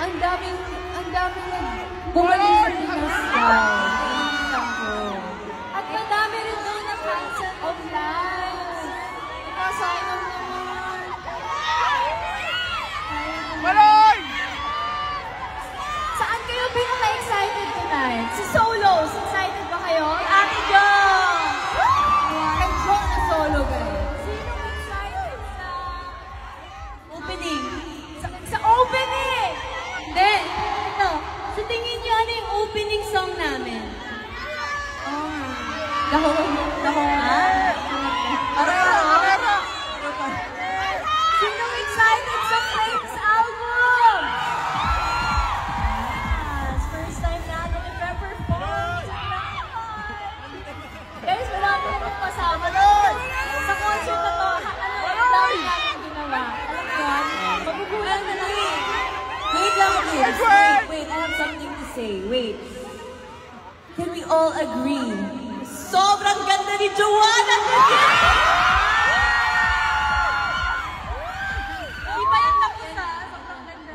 Ang daming bumalik sa Pinas daw. At madami rin doon na cancel of lives. Sayang naman. Maloy! Saan kayo pinaka-excited tonight? Si Solos, excited ba kayo? Ate Jong! Kay Jong na solo, guys. Sino excited sa opening? Sa opening! Hindi. Ito. Sa tingin niyo, ano yung opening song namin? Sinong excited sa Flames album? Yes, first time natin i-perform. Guys, marami na rin pasama. Sa concert na to, ano lang natin ginawa? Alam mo yan? Magugulang na lang. Wait lang, kids. Wait, I have something to say. Wait. Can we all agree? Sobrang ganda ni Joanna! Hindi pa yan tapos ha. Sobrang ganda.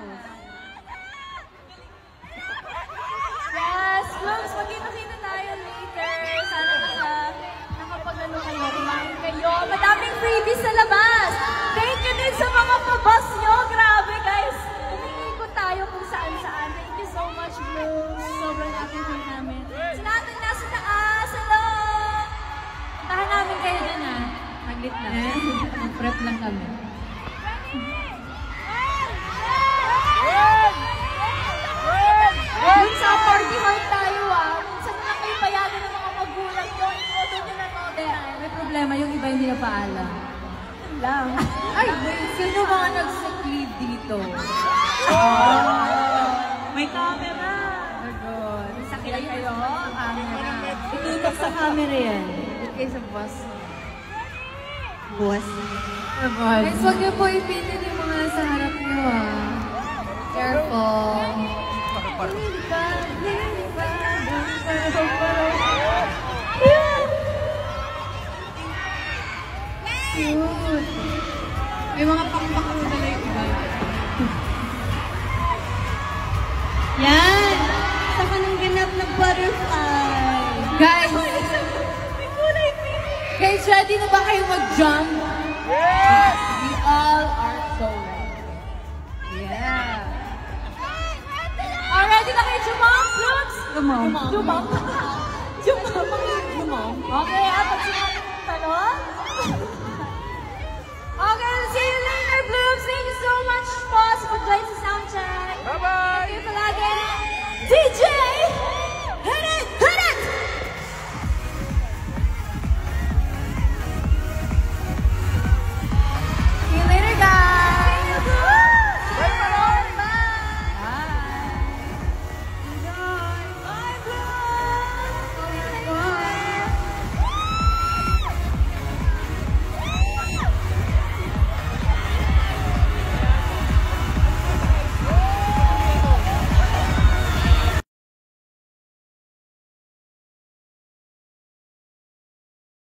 Yes, Blooms, magkita-kita tayo later. Sana nakapaglalo kayo, kumain kayo. Madaming freebies sa labas. Thank you din sa mga pabas nyo. Grabe guys. Umikot tayo kung saan-saan. Thank you so much, Blooms. Sobrang appreciate namin. Sa lahat ng nasa taas, hello! Tahan namin kayo dyan ha. Maglit lang. Mag-prep lang kami. Dun sa party hard tayo ah. Minsan lang kayo payagan ng mga magulang nyo. Imoto nyo na all the time. May problema, yung iba hindi na paalam. Lang. Ay, wait, sino mga nag-sick leave dito? May camera. Oh God. Sakit kayo. Camera. Itutok sa camera yan. Okay sa boss. Buwas. Guys, huwag niyo po ipitin yung mga nasa harap niyo ah. Careful. Cute. May mga pakpak na dala yung iba. Yan! Saka nang ganap na butterfly. Guys! Guys, ready na ba kayo mag-jump? Yes! We all are so ready. Yeah. Ready na kayo jump? Looks? Jump. Jump. Jump.